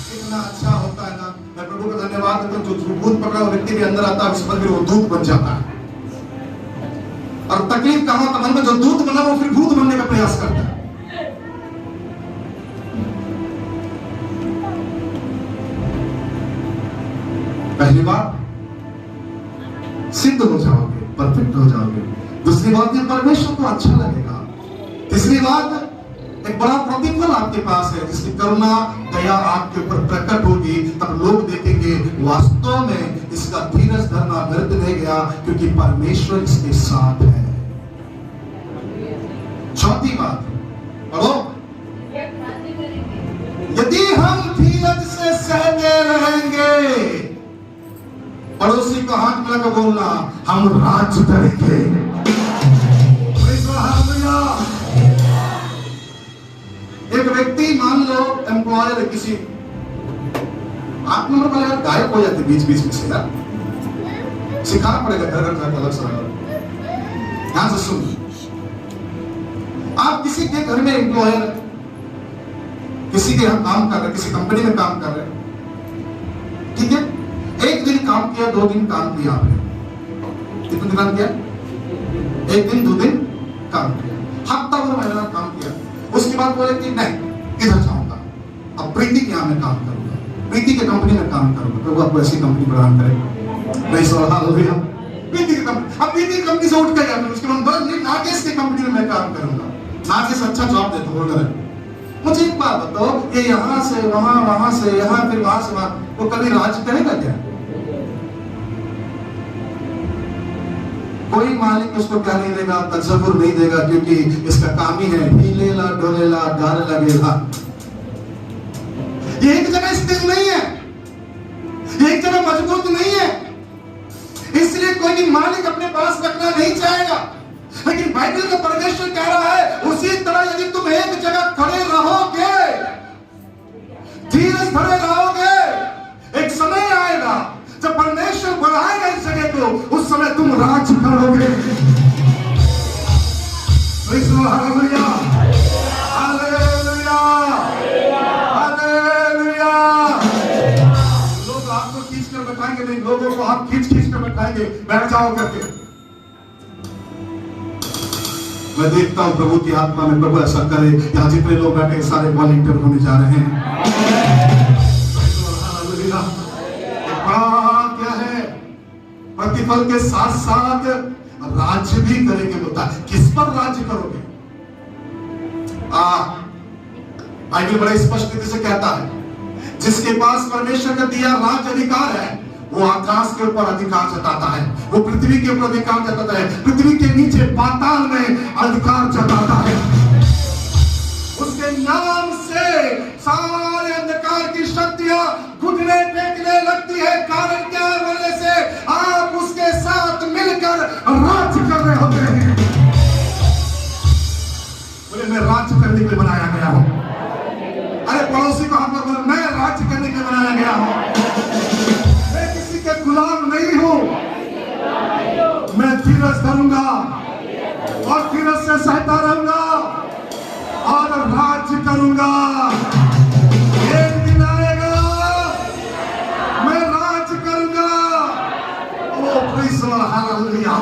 कितना अच्छा होता है ना। मैं प्रभु का धन्यवाद देता हूं, जो भूत पकड़ा हुआ व्यक्ति भी अंदर आता है, उस पर फिर वो दूत बन जाता है। और तकलीफ कहां होता है? मन में जो दूत बना वो फिर भूत बनने का प्रयास करता है। पहली बात, सिद्ध हो जाओगे, परफेक्ट हो जाओगे। दूसरी बात, ये परमेश्वर को अच्छा लगेगा। तीसरी बात, एक बड़ा प्रतिफल आपके पास है, जिसकी करुणा दया आपके ऊपर प्रकट होगी। तब लोग देखेंगे वास्तव में इसका धीरज धरना व्यर्थ नहीं गया, क्योंकि परमेश्वर इसके साथ है। चौथी बात, पढ़ो, यदि हम धीरज से सहते रहेंगे, पड़ोसी को हाथ मिलाकर बोलना, हम राज करेंगे। एक व्यक्ति मान लो एम्प्लॉयर किसी, आप नंबर पर यार गायब हो जाते बीच बीच में से यार, सिखाना पड़ेगा घर घर जाकर अलग से। ध्यान से सुन, आप किसी के घर में एम्प्लॉयर, किसी के यहाँ काम कर रहे, किसी कंपनी में काम कर रहे, ठीक है? एक दिन काम किया, 2 दिन काम किया आपने, कितने दिन काम किया? 1 दिन 2 दिन काम किया, हफ्ता भर महीना काम किया। उसके बाद बोले कि नहीं, इधर जाऊंगा, अब प्रीति के यहाँ में काम करूंगा, प्रीति के कंपनी में काम करूंगा। प्रभु आपको ऐसी कंपनी प्रदान करे। नहीं सवाल हाल हो गया, प्रीति की कंपनी, अब प्रीति की कंपनी से उठ कर गया, उसके बाद बोला नहीं, नागेश की कंपनी में मैं काम करूंगा। नागेश अच्छा जॉब देता बोल रहे, मुझे एक बात बताओ, ये यहाँ से वहां, वहां से यहाँ, फिर वहां से वहां, वो कभी राज करेगा क्या? कोई मालिक उसको क्या नहीं देगा, तसव्वुर नहीं देगा, क्योंकि इसका काम ही है हिलेला डोलेला डर लगेगा। ये एक जगह स्थिर नहीं है, ये एक जगह मजबूत नहीं है, इसलिए कोई भी मालिक अपने पास रखना नहीं चाहेगा। लेकिन बाइबल का परमेश्वर कह रहा है, उसी तरह यदि तुम एक जगह खड़े रहोगे, धीरज धरे रहोगे, एक समय आएगा जब परमेश्वर बढ़ाएगा इस जगह को, उस समय तुम राज करोगे। the Lord, hallelujah, hallelujah, hallelujah. लोग आपको खींच कर बैठाएंगे नहीं, लोगों को आप खींच कर बैठाएंगे, बैठ जाओ करके। मैं देखता हूं प्रभु की आत्मा में, प्रभु ऐसा करे। यहाँ जितने लोग बैठे सारे वॉलंटियर होने जा रहे हैं। क्या है, प्रतिफल के साथ साथ राज्य भी करेंगे। बता किस पर राज्य करोगे? बाइबल बड़े स्पष्ट रीति से कहता है, जिसके पास परमेश्वर का दिया राज्य अधिकार है, वो आकाश के ऊपर अधिकार जताता है, वो पृथ्वी के ऊपर अधिकार जताता है, पृथ्वी के नीचे पाताल में अधिकार जताता है। उसके नाम से सारे अंधकार की शक्तियां घुटने टेकने लगती है। कारण क्या है? बोलने से आप उसके साथ मिलकर राज्य कर रहे होते हैं। बोले मैं राज्य करने के लिए बनाया गया हूं। अरे पड़ोसी को हाथ में बोले, मैं राज्य करने के लिए बनाया गया हूं। मैं किसी के गुलाम नहीं हूं। मैं धीरज धरूंगा और धीरज से सहता रहूंगा और राज्य करूंगा। एक दिन आएगा मैं राज्य करूंगा। ओ प्रेज़ द लॉर्ड, हालेलुया।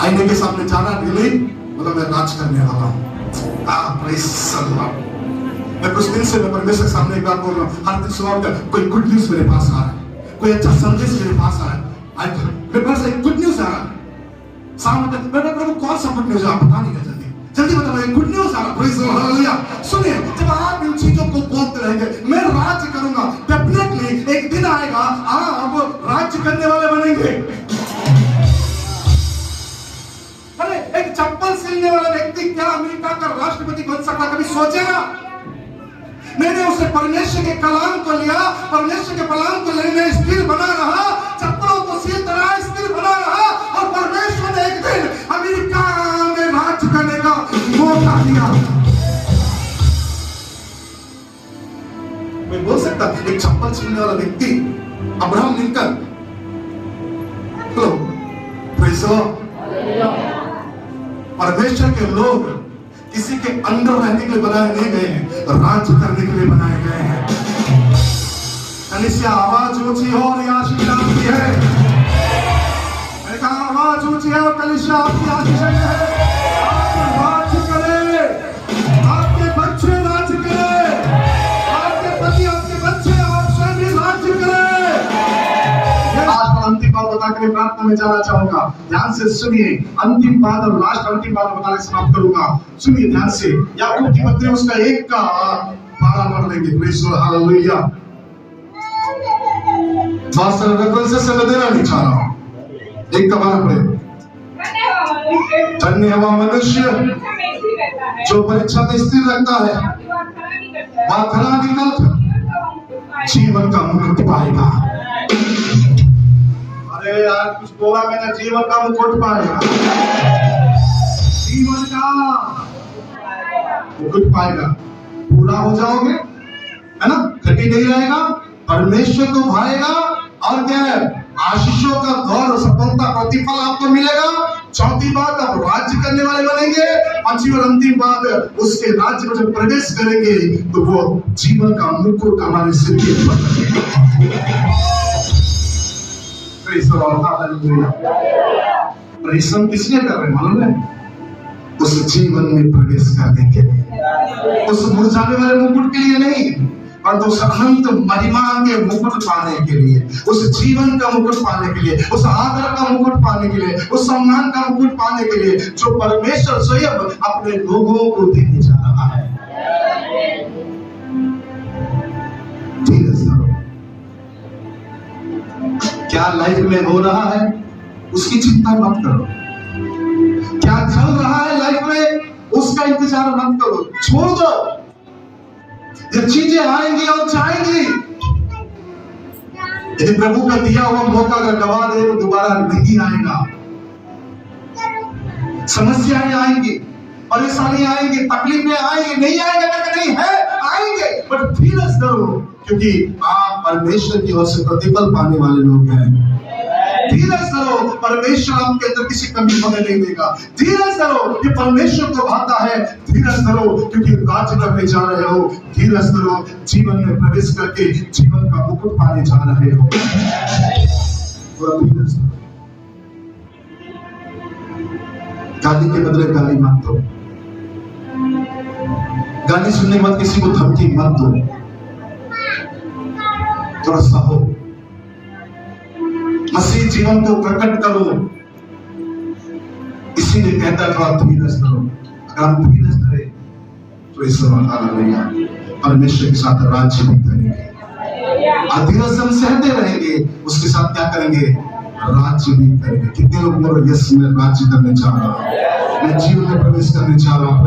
आईने के सामने जाना रियली मतलब मैं राज करने वाला हूं। Praise the Lord. मैं कुछ दिन से मैं परमेश्वर के सामने एक बार बोल रहा हूं, हर दिन सुबह उठकर कोई गुड न्यूज मेरे पास आ रहा है, कोई अच्छा संदेश मेरे पास आ रहा है। मेरे पास एक गुड न्यूज आ रहा है। शाम तक मैंने प्रभु कौन सा गुड न्यूज आप बता नहीं है, जल्दी बताओ, गुड न्यूज आ रहा। Praise the Lord, hallelujah. सुनिए, जब आप इन चीजों को बोलते रहेंगे, मैं राज्य करूंगा, डेफिनेटली एक दिन आएगा आप राज्य करने वाले बनेंगे। अरे एक चप्पल सिलने वाला व्यक्ति क्या अमेरिका का राष्ट्रपति बन सकता? कभी सोचेगा? मैंने उसे परमेश्वर के कलाम को लिया, परमेश्वर के कलाम को लेने स्थिर बना रहा, चप्पलों को सिलता रहा, स्थिर बना रहा, और परमेश्वर ने एक दिन अमेरिका में राज्य करने का मौका दिया। मैं बोल सकता एक चप्पल सिलने वाला व्यक्ति Abraham Lincoln, praise the Lord. परमेश्वर के लोग किसी के अंडर रहने के लिए बनाए नहीं गए हैं, राज्य करने के लिए बनाए गए हैं। कलीसिया आवाज ऊंची हो और आशीष आपकी है। मैंने कहा आवाज ऊंची है और कलीसिया आपकी आशीष है। आप राज्य करें, आपके बच्चे राज्य करें, आपके पति, आपके बच्चे, आप स्वयं भी राज्य करें। अंतिम बात बताकर प्रार्थना में जाना चाहूंगा। ध्यान से सुनिए, अंतिम बात और लास्ट अंतिम बात बताकर समाप्त करूंगा। सुनिए ध्यान से, याकूब की पत्री उसका 1 का 12 पढ़ लेंगे। Praise the Lord, hallelujah. बहुत सारे रेफरेंसेस से मैं देना नहीं चाह रहा हूं। 1 का 12 पढ़े। धन्य है वह मनुष्य जो परीक्षा में स्थिर रहता है, वह खरा निकल जीवन का मुकुट पाएगा। अरे यार कुछ बोला मैंने, जीवन का मुकुट पाएगा, जीवन का मुकुट पाएगा। पूरा हो जाओगे, है ना, घटी नहीं रहेगा, परमेश्वर को भाएगा, और क्या है, आशीषों का गौरव, सफलता, प्रतिफल आपको मिलेगा। चौथी बात, आप राज्य करने वाले बनेंगे। पांचवी और अंतिम बात, उसके राज्य में जब प्रवेश करेंगे तो वो जीवन का मुकुट हमारे सिर के ऊपर। परिश्रम किसने कर रहे हैं मालूम है? उस जीवन में प्रवेश करने के लिए, उस मुरझाने वाले मुकुट के लिए नहीं, और उस अनंत महिमा के मुकुट पाने के लिए, उस जीवन का मुकुट पाने के लिए, उस आदर का मुकुट पाने के लिए, उस सम्मान का मुकुट पाने के लिए जो परमेश्वर स्वयं अपने लोगों को देने जा रहा है। क्या लाइफ में हो रहा है उसकी चिंता मत करो, क्या चल रहा है लाइफ में उसका इंतजार मत करो, छोड़ दो। ये चीजें आएंगी और जाएंगी। यदि प्रभु का दिया हुआ मौका अगर गवा दे तो दोबारा नहीं आएगा। समस्याएं आएंगी, परेशानियां आएंगी, तकलीफें आएंगी, नहीं आएंगे नहीं है, आएंगे, बट धीरज करो, क्योंकि आप परमेश्वर की ओर से प्रतिफल पाने वाले लोग हैं। धीरज करो, परमेश्वर आपके अंदर किसी कमी होने नहीं देगा। धीरज धरो, ये परमेश्वर को भाता है। धीरज धरो क्योंकि राज्य करने जा रहे हो। धीरज धरो, जीवन में प्रवेश करके जीवन का मुकुट पाने जा रहे हो। धीरज धरो, गाली के बदले गाली मत दो, गाली सुनने मत किसी को धमकी मत दो, थोड़ा सहो, मसीह जीवन को प्रकट करो। इसीलिए कहता है थोड़ा धीरज धरो। अगर हम धीरज धरे तो इस हालेलुया परमेश्वर के साथ राज्य भी करेंगे। धीरज से हम सहते रहेंगे, उसके साथ क्या करेंगे? राज्य भी करेंगे। कितने लोग बोल रहे यस मैं राज्य करने जा रहा हूँ, मैं जीवन में प्रवेश करने जा रहा हूँ।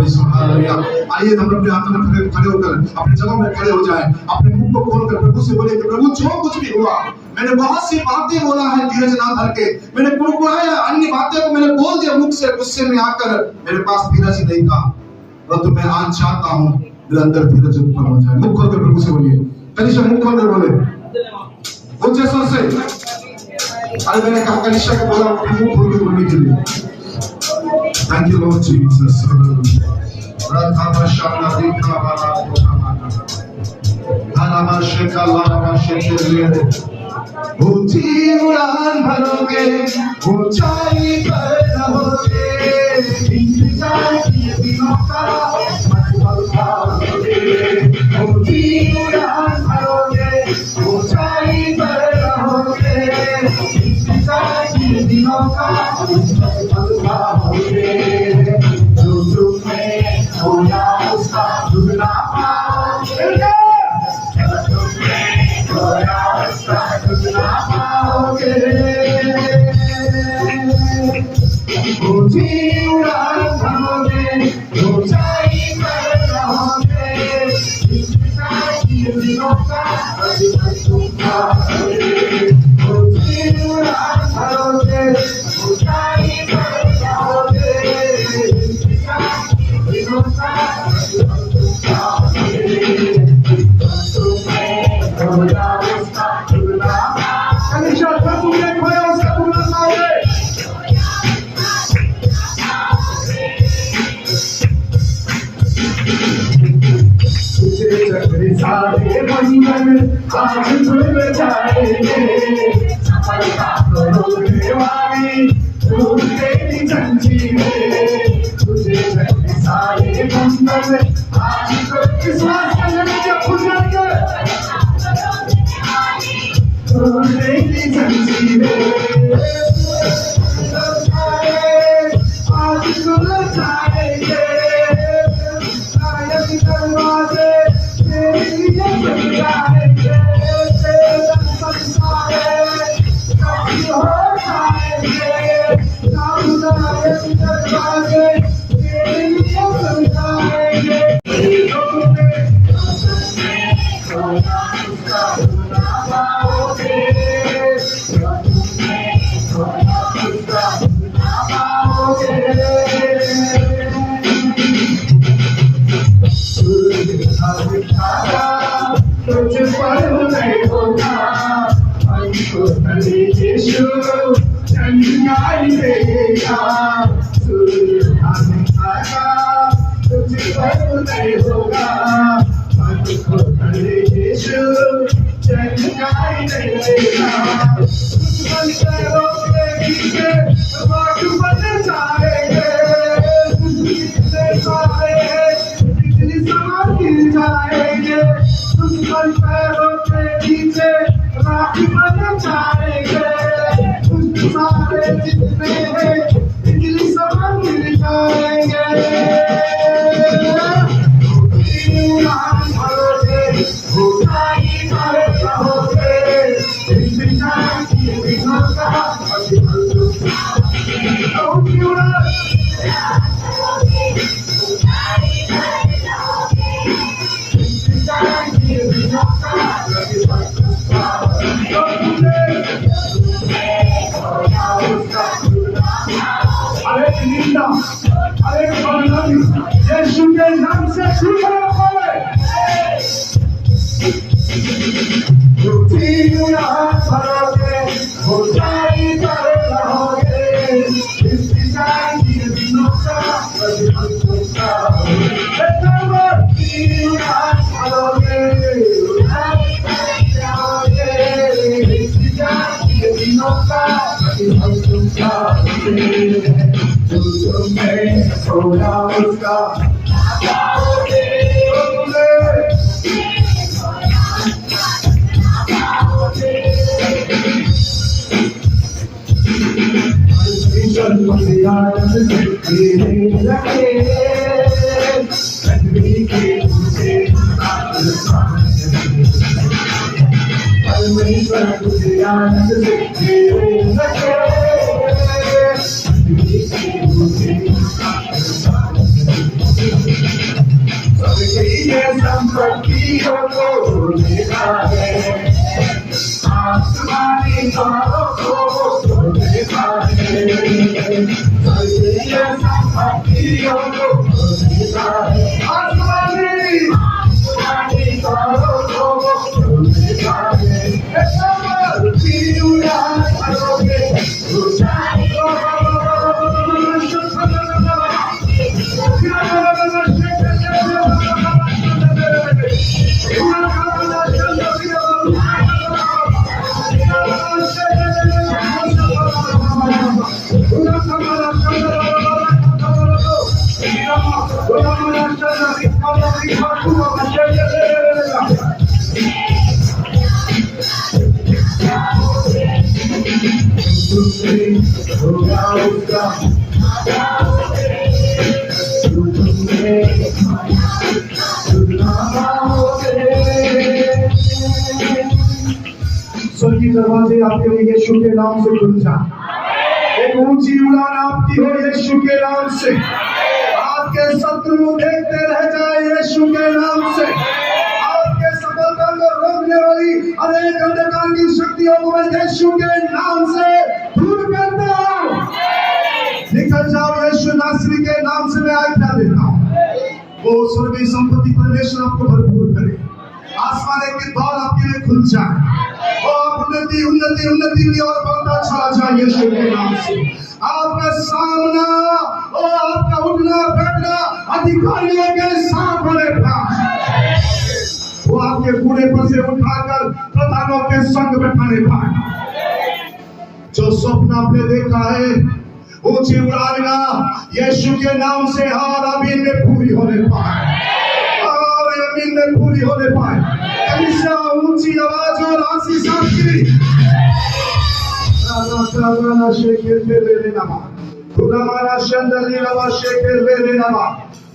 आइए हम अपने हाथों में खड़े होकर अपनी जगह में खड़े हो जाएं, अपने मुंह को खोलकर प्रभु से बोले कि प्रभु जो कुछ भी हुआ, मैंने बहुत सी बातें बोला है धीरज ना धर के, मैंने कुड़कुड़ाया, अन्य बातें को मैंने बोल दिया मुख से, गुस्से में आकर मेरे पास धीरज ही नहीं था। परंतु मैं आज चाहता हूँ मेरे अंदर धीरज उत्पन्न हो जाए। मुख खोलकर प्रभु से बोलिए, कनिष्ठा मुख खोलकर बोले, ऊंचे स्वर से। अरे मैंने कहा कनिष्ठा को बोला मुंह खोल के बोलने के लिए। Thank you Lord Jesus. राधा बशाना देखा वाला धाना शेखा लाना शेखे ऊंची उड़ान भरोगे, ऊंचाई पर रहोगे, इंतजार किए दिनों का मंजिल पाओगे। ऊंची उड़ान भरोगे, ऊंचाई पर रहोगे, इंतजार किए दिनों का मंजिल पाओगे। जो तुम्हें खोया उसका ढूंढना पाओगे, ऊंची उड़ान भरोगे, ऊंचाई पर रहोगे, इंतजार किए दिनों का मंजिल पाओगे। ऊंची उड़ान भरोगे, ऊंचाई पर रहोगे, इंतजार किए दिनों का मंजिल पाओगे। तुम्हें खोया उसका ढूंढना पाओगे, तुमने खोया उसका ढूंढना पाओगे। सारे बंधन आज खुल जाएंगे, सफलता करोगे वाली तू तेरी जंजीरें। तुझे सारे बंधन आज विश्वास करने में जब खुल जाएंगे, तू तेरी जंजीरें आज खुल जाएंगे। दरवाजे तुझ पर नहीं होगा हमको यीशु चंगाई देगा। तुझ पर नहीं होगा हमको यीशु चंगाई देगा। बन जाएंगे गिर जाएंगे, दुश्मन पैरों के नीचे राखी बन जाएंगे। सारे जितने हैं बिजली समान गिर जाएंगे। उड़ान भरोगे, ऊंचाई पर रहोगे, इंतजार किए दिनों का यीशु के नाम से शुरू करो। ऊंची उड़ान भरोगे, ऊंचाई पर रहोगे, होगा उसका संपत्तियों को देखा है, आसमानी तारों को देखा है, संपत्तियों को देखा है, आसमानी तारों को देखा है, स्वर्गीय दरवाजे आपके लिए यीशु के नाम से खुल जाए। एक ऊंची उड़ान आपकी हो यीशु के नाम से। आपके शत्रु देखते रह जाए यीशु के नाम से। आपके सफलता को रोकने वाली अनेक अंधकार की शक्तियों को मैं यीशु के नाम से दूर करता हूं। निकल जाओ यीशु नासरी के नाम से मैं आज्ञा देता हूं। वो स्वर्गीय संपत्ति परमेश्वर आपको भरपूर करे। आसमान के द्वार आपके लिए खुल जाए और उन्नति उन्नति उन्नति की ओर बढ़ता चला जाए यीशु के नाम से। आपका सामना और आपका उठना बैठना अधिकारियों के सामने था। वो आपके बूढ़े पर से उठाकर प्रधानों के संग बैठाने पाए। जो स्वप्न आपने देखा है ऊंची उड़ान का यीशु के नाम से हर अमीन में पूरी होने पाए, हर अमीन में पूरी होने पाए। कलीसिया ऊंची आवाज और आशीष आपकी।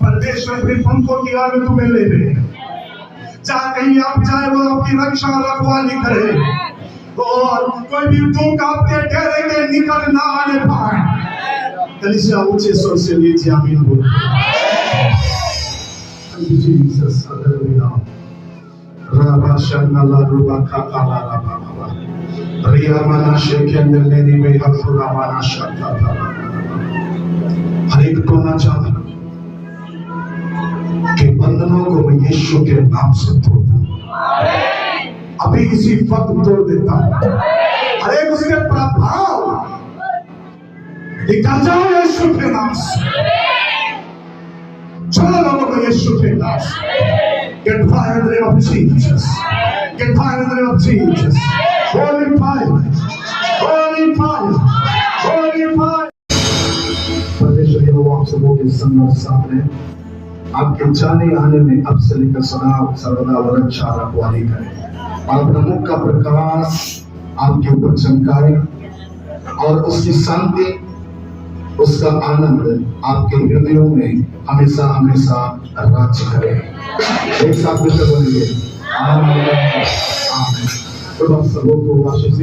परमेश्वर अपने पंखों की आग तुम्हें ले ले। जहाँ कहीं आप जाए वो आपकी रक्षा रखवाली करे और कोई भी दुख आपके डेरे के निकल ना आने पाए। कलीसिया ऊंचे स्वर से लीजिए आमीन बोलो। Jesus hallelujah. राबा शंगला रूबा काला राबा बाबा रिया मना शेकेंदर लेनी में हफुरा मना शक्ता था। हर एक को ना चाहता कि बंधनों को मैं यीशु के नाम से तोड़ दूं। अभी इसी वक्त तोड़ देता हूं। हर एक उसके प्रभाव निकल जाओ यीशु के नाम से। चलो लोगों को यीशु के नाम से। Get fire in the name of Jesus. Get fire in the name of Jesus. Holy fire. Holy fire. Holy fire. परमेश्वर यहोवा आप सबों के सामने आपके जाने आने में अब से लेकर सदा सर्वदा रक्षा रखवाली करे और अपने मुख का प्रकाश आपके ऊपर चमकाए और उसकी शांति उसका आनंद आपके हृदयों में हमेशा हमेशा राज्य करे। एक साथ मिलकर बोलिए आमीन। आमीन। तो आप सबों को आशीष